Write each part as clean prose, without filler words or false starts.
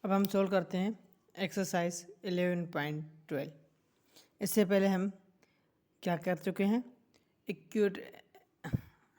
अब हम सोल्व करते हैं एक्सरसाइज 11.12। इससे पहले हम क्या कर चुके हैं, एक्यूट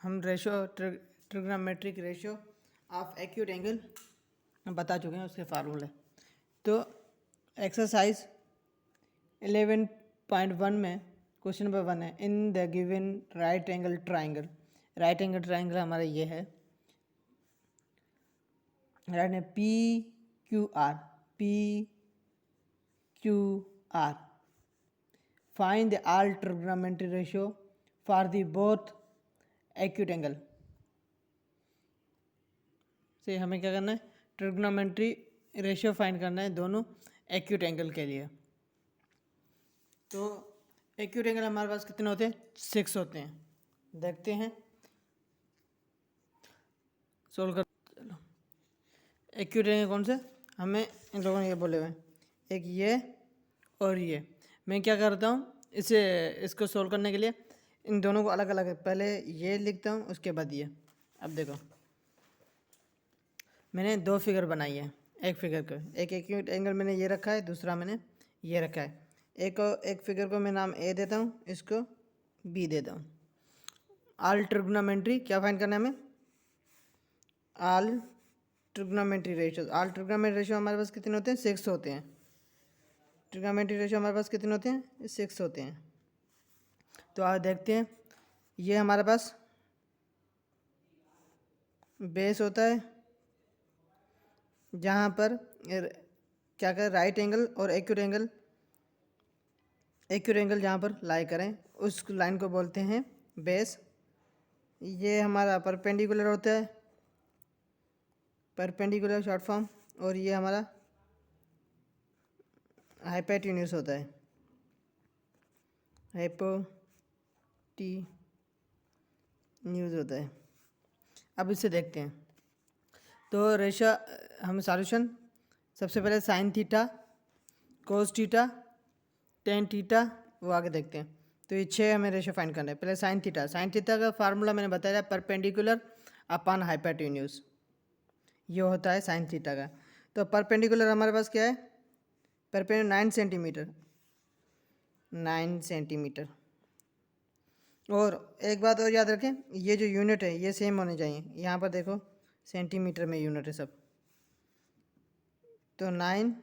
हम ratio trigonometric ratio of acute angle बता चुके हैं, उसके फार्मूले। तो एक्सरसाइज 11.1 में क्वेश्चन नंबर 1 है, in the given right angle triangle. Right angle triangle हमारा ये है, राइट है P Q R. Find the all trigonometry ratio for the both acute angle. से हमें क्या करना है, ट्रिग्नोमेट्री रेशियो फाइंड करना है दोनों एक्यूट एंगल के लिए। तो एक्यूट एंगल हमारे पास कितने होते हैं, 6 होते हैं। देखते हैं, सोल्व कर। चलो, एक्यूट एंगल कौन से, हमें इन लोगों ने ये बोले हुए हैं, एक ये और ये। मैं क्या करता हूँ, इसको सोल्व करने के लिए इन दोनों को अलग अलग, पहले ये लिखता हूँ उसके बाद ये। अब देखो, मैंने दो फिगर बनाई है, एक फिगर को एक एक्यूट एंगल मैंने ये रखा है, दूसरा मैंने ये रखा है। एक फिगर को मैं नाम ए देता हूँ, इसको बी देता हूँ। ऑल ट्रिग्नोमेट्री क्या फाइंड करना है हमें, all trigonometry ratio. All trigonometry ratio हमारे पास कितने होते हैं, 6 होते हैं। ट्रिग्नोमेट्री रेशियो हमारे पास कितने होते हैं, 6 होते हैं। तो आज देखते हैं, ये हमारे पास बेस होता है, जहाँ पर क्या करें, राइट एंगल और एक्यूट एंगल जहाँ पर लाई करें उस लाइन को बोलते हैं बेस। ये हमारा परपेंडिकुलर होता है, परपेंडिकुलर शॉर्ट फॉर्म, और ये हमारा हाइपोटेन्यूज होता है, हाइपोटेन्यूज होता है। अब इससे देखते हैं, तो रेशा हम सॉल्यूशन सबसे पहले sign theta, cos theta, tan theta, वो आगे देखते हैं। तो ये 6 हमें रेशो फाइंड करना है। पहले साइन थीटा का फार्मूला मैंने बताया, परपेंडिकुलर अपॉन हाइपोटेन्यूज, ये होता है साइन थीटा का। तो परपेंडिकुलर हमारे पास क्या है, परपेंडिकुलर 9 सेंटीमीटर। और एक बात और याद रखें, ये जो यूनिट है ये सेम होने चाहिए। यहाँ पर देखो सेंटीमीटर में यूनिट है सब। तो 9,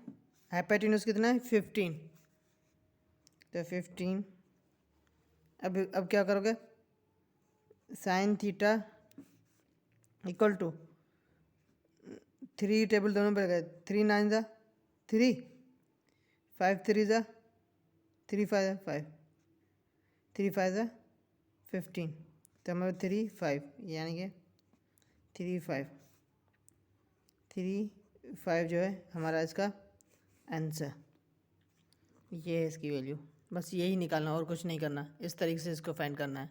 हाइपोटेन्यूज कितना है, 15। तो 15। अब क्या करोगे, sine theta equal to 3 table दोनों पर गए, 3 9 ज़ा 3, 5 3 ज़ा 3 5 ज़ा 5, 3 5 ज़ा 15। तो हमारे 3 5 यानी कि 3 5 जो है हमारा इसका आंसर, ये है इसकी वैल्यू। बस यही निकालना, और कुछ नहीं करना, इस तरीके से इसको फाइंड करना है।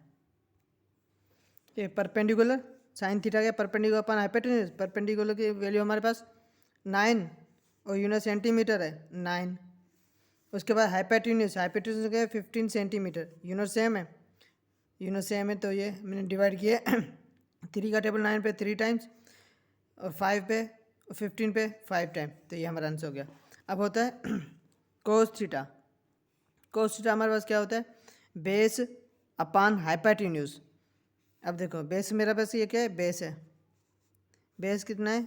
ये परपेंडिकुलर साइन थीटा के परपेंडिकुलर अपन हाइपोटेन्यूज, परपेंडिकुलर की वैल्यू हमारे पास 9 और यूनिट सेंटीमीटर है 9। उसके बाद हाइपोटेन्यूज क्या है, 15 सेंटीमीटर। यूनिट सेम है, तो ये मैंने डिवाइड किया 3 का टेबल 9 पे 3 टाइम्स, और 5 पे और 15 पे 5 टाइम। तो ये हमारा आंसर हो गया। अब होता है कोस थीटा हमारे पास क्या होता है, बेस अपॉन हाइपोटेन्यूज। अब देखो बेस मेरा पास ये क्या है, बेस कितना है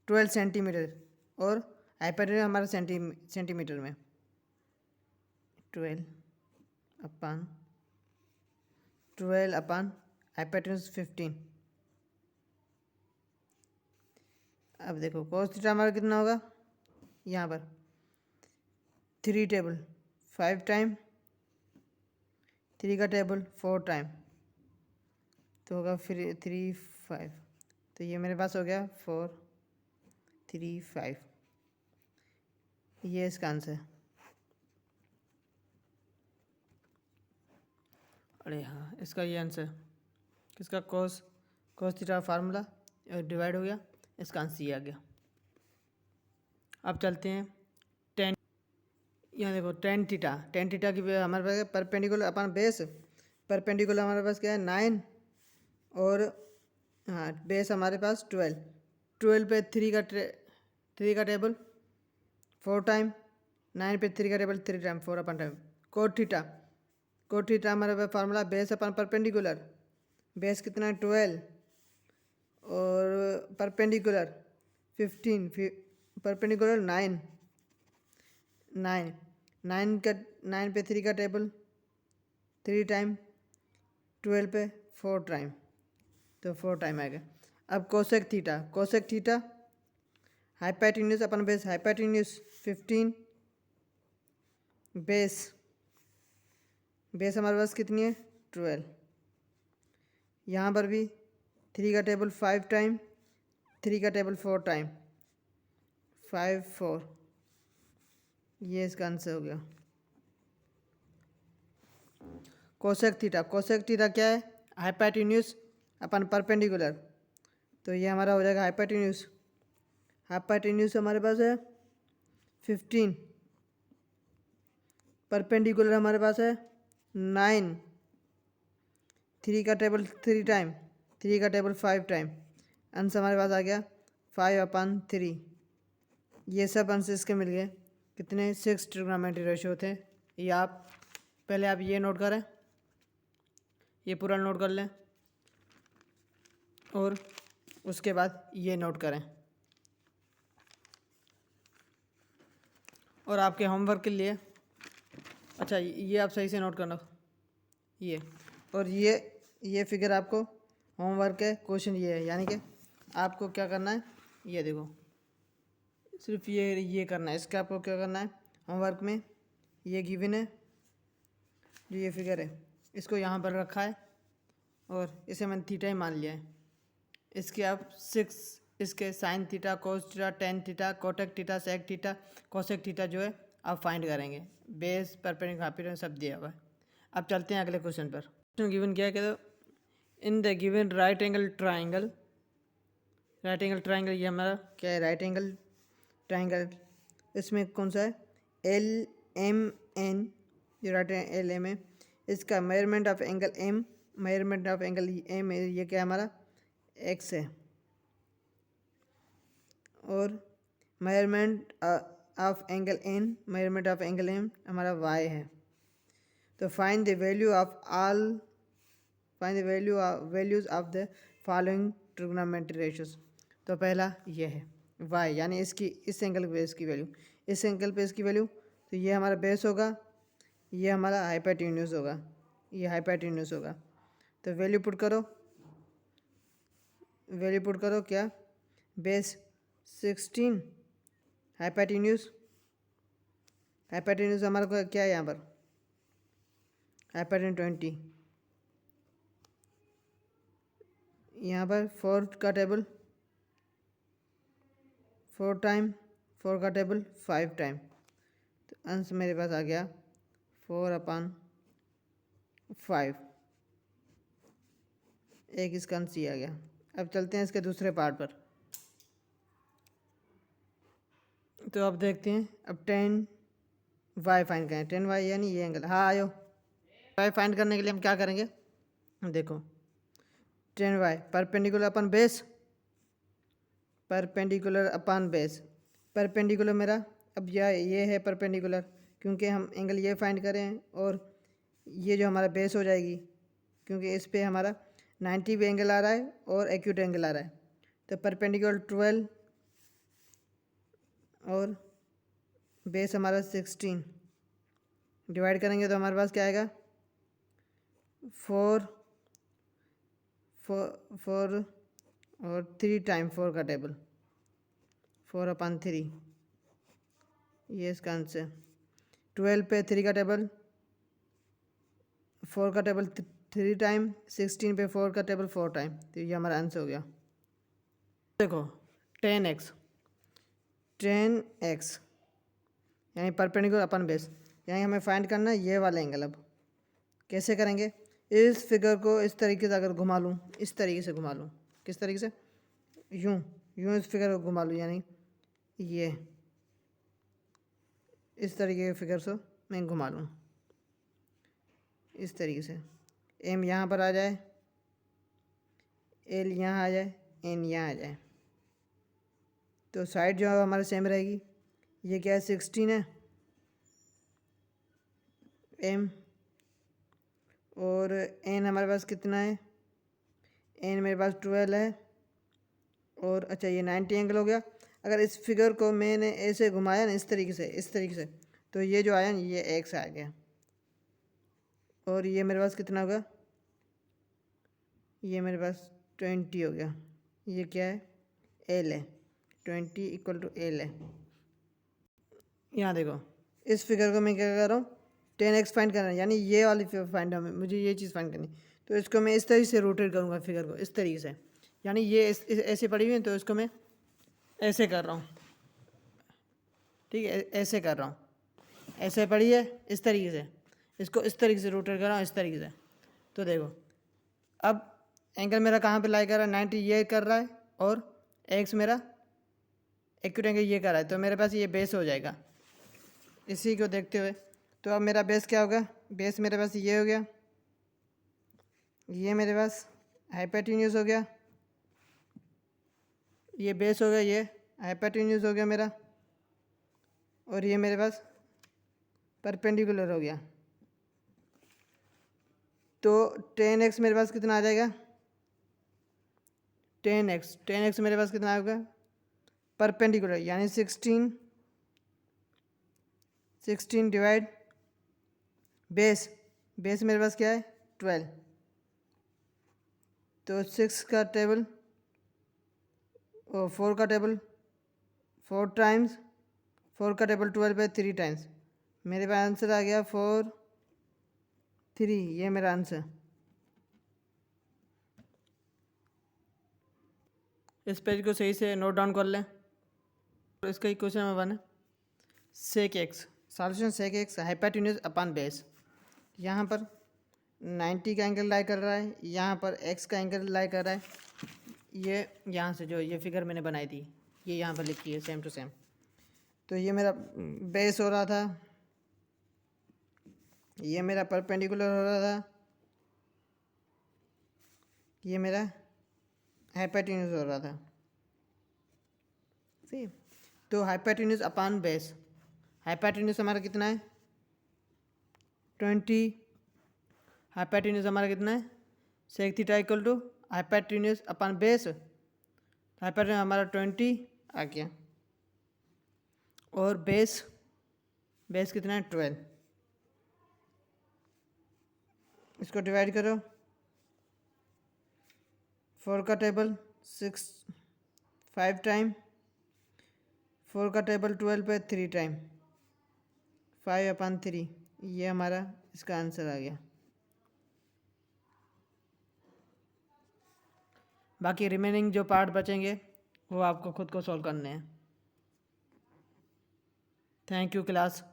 12 सेंटीमीटर, और हाइपोटेन्यूज हमारा सेंटीमीटर में 12 अपॉन हाइपोटेन्यूज 15। अब देखो कोस थीटा हमारा कितना होगा, यहाँ पर 3 टेबल 5 टाइम, 3 का टेबल 4 टाइम, तो होगा फिर 3 5। तो ये मेरे पास हो गया 4 3 5, ये इसका आंसर है। अरे हाँ, इसका ये आंसर किसका, कोस थीटा फार्मूला डिवाइड हो गया, इसका आंसर ये आ गया। अब चलते हैं टेन, यहाँ देखो टेन थीटा की हमारे पास परपेंडिकुलर अपन बेस, परपेंडिकुलर हमारे पास क्या है 9, और हाँ बेस हमारे पास 12 पे 3 का टेबल 4 टाइम, 9 पे 3 का टेबल 3 टाइम 4 अपन टाइम। कोट थीटा हमारे फार्मूला बेस अपन परपेंडिकुलर, बेस कितना है 12 और परपेंडिकुलर 15, परपेंडिकुलर 9 9 पे 3 का टेबल 3 टाइम, 12 पे 4 टाइम, तो 4 टाइम आएगा। अब cosec theta hypotenuse upon base hypotenuse 15, base हमारे पास कितनी है 12। यहाँ पर भी 3 का टेबल 5 टाइम, 3 का टेबल 4 टाइम, 5 4, ये इसका आंसर हो गया। कोसेक थीटा क्या है हाइपोटेन्यूज अपन परपेंडिकुलर, तो ये हमारा हो जाएगा हाइपोटेन्यूज हमारे पास है 15, परपेंडिकुलर हमारे पास है 9, 3 का टेबल 3 टाइम, 3 का टेबल 5 टाइम, आंसर हमारे पास आ गया 5/3। ये सब आंसर इसके मिल गए। कितने 6 ट्रिग्नोमेट्री रेशियो थे। ये आप पहले आप ये नोट करें, ये पूरा नोट कर लें और उसके बाद ये नोट करें। और आपके होमवर्क के लिए अच्छा ये आप सही से नोट करना, ये और ये फिगर आपको होमवर्क है, क्वेश्चन ये है, यानी कि आपको क्या करना है, ये देखो सिर्फ ये करना है। इसका आपको क्या करना है होमवर्क में, ये गिवन है जो ये फिगर है इसको यहाँ पर रखा है और इसे मैंने थीटा ही मान लिया है। इसके आप 6 इसके sine theta, cos theta, tan theta, cot theta, sec theta, cosec theta जो है आप फाइंड करेंगे। बेस परपेंडिकुलर हाइपोटेन्यूज सब दिया हुआ है। अब चलते हैं अगले क्वेश्चन पर। क्वेश्चन गिवन क्या है कि in the given right angle triangle ये हमारा क्या है राइट एंगल ट्राइंगल, इसमें कौन सा है LMN, जो राइट LM है, इसका मेजरमेंट ऑफ एंगल M ये क्या है हमारा X है और मेजरमेंट ऑफ एंगल N हमारा Y है। तो find the values of the following trigonometry ratios. तो पहला ये है y, यानी इस एंगल पे इसकी वैल्यू, तो ये हमारा बेस होगा, ये हमारा हाइपोटेन्यूज होगा, तो वैल्यू पुट करो क्या बेस 16, हाइपोटेन्यूज हमारे को क्या है यहाँ पर हाइपोटेन्यूज 20, यहाँ पर 4 का टेबल 4 टाइम, 4 का टेबल 5 टाइम, तो आंसर मेरे पास आ गया 4/5, एक इसका आंसर आ गया। अब चलते हैं इसके दूसरे पार्ट पर। तो अब देखते हैं, अब 10y फाइंड करें। 10y यानी ये एंगल, हाँ आयो y फाइंड करने के लिए हम क्या करेंगे, देखो 10y perpendicular upon base, perpendicular मेरा अब ये है परपेंडिकुलर, क्योंकि हम एंगल ये फाइंड करें और ये जो हमारा बेस हो जाएगी, क्योंकि इस पे हमारा 90 भी एंगल आ रहा है और एक्यूट एंगल आ रहा है। तो परपेंडिकुलर 12 और बेस हमारा 16, डिवाइड करेंगे तो हमारे पास क्या आएगा 4 और 3 टाइम 4 का टेबल 4/3, ये इसका आंसर। 12 पे 3 का टेबल 4 का टेबल 3 टाइम, 16 पे 4 का टेबल 4 टाइम, तो ये हमारा आंसर हो गया। देखो 10x यानी परपेंडिकुलर अपन बेस, यानी हमें फाइंड करना है ये वाला एंगल। अब कैसे करेंगे, इस फिगर को इस तरीके से अगर घुमा लूँ, इस तरीके से घुमा लूँ, किस तरीके से, यूँ इस फिगर को घुमा लूँ, यानी ये इस तरीके के फिगर से मैं घुमा लूँ इस तरीके से, M यहाँ पर आ जाए, L यहाँ आ जाए, N यहाँ आ जाए, तो साइड जो है हमारा सेम रहेगी। ये क्या है 16 है एम, और एन हमारे पास कितना है, एन मेरे पास 12 है, और अच्छा ये 90 एंगल हो गया। अगर इस फिगर को मैंने ऐसे घुमाया ना इस तरीके से तो ये जो आया ना ये एक्स आ गया, और ये मेरे पास कितना होगा, ये मेरे पास 20 हो गया। ये क्या है एल है, 20 इक्वल टू एल है। यहाँ देखो इस फिगर को मैं क्या कर रहा हूँ 10x फाइंड करना है, यानी ये वाली फाइंड हमें मुझे ये चीज़ फाइंड करनी। तो इसको मैं इस तरीके से रोटेट करूँगा फिगर को इस तरीके से, यानी ये ऐसे पड़ी हुई है तो इसको मैं ऐसे कर रहा हूँ, ठीक है ऐसे कर रहा हूँ, ऐसे पड़ी है इस तरीके से, इसको इस तरीके से रोटेट कर रहा हूँ इस तरीके से। तो देखो अब एंगल मेरा कहाँ पे लाई कर रहा है 90 ये कर रहा है, और एक्स मेरा एक्यूट एंगल ये कर रहा है, तो मेरे पास ये बेस हो जाएगा इसी को देखते हुए। तो अब मेरा बेस क्या होगा, बेस मेरे पास ये हो गया, ये मेरे पास हाइपोटेन्यूज हो गया, ये बेस हो गया, ये हाइपोटेन्यूज हो गया मेरा, और ये मेरे पास परपेंडिकुलर हो गया। तो 10x मेरे पास कितना आ जाएगा, 10x मेरे पास कितना आएगा परपेंडिकुलर, यानी 16 डिवाइड बेस मेरे पास क्या है 12। तो 6 का टेबल और 4 का टेबल 4 टाइम्स, 4 का टेबल 12 पे 3 टाइम्स, मेरे पास आंसर आ गया 4 3, ये मेरा आंसर। इस पेज को सही से नोट डाउन कर लें। इसका क्वेश्चन नंबर 1 है sec x, solution sec x hypotenuse upon base. यहाँ पर 90 का एंगल लाई कर रहा है, यहाँ पर एक्स का एंगल लाई कर रहा है, ये यहाँ से जो ये फिगर मैंने बनाई थी ये यहाँ पर लिखी है सेम टू सेम। तो ये मेरा बेस हो रहा था, ये मेरा परपेंडिकुलर हो रहा था, ये मेरा हाइपोटेन्यूज हो रहा था। सही, तो हाइपोटेन्यूज अपॉन बेस, हाइपोटेन्यूज हमारा कितना है 20, हाइपोटेन्यूज हमारा कितना है sec theta equal to hypotenuse upon base, hypotenuse हमारा 20 आ गया, और बेस कितना है 12। इसको डिवाइड करो, 4 का टेबल 5 टाइम, 4 का टेबल 12 पे 3 टाइम, 5/3, ये हमारा इसका आंसर आ गया। बाकी रिमेनिंग जो पार्ट बचेंगे वो आपको खुद को सॉल्व करने हैं। Thank you class.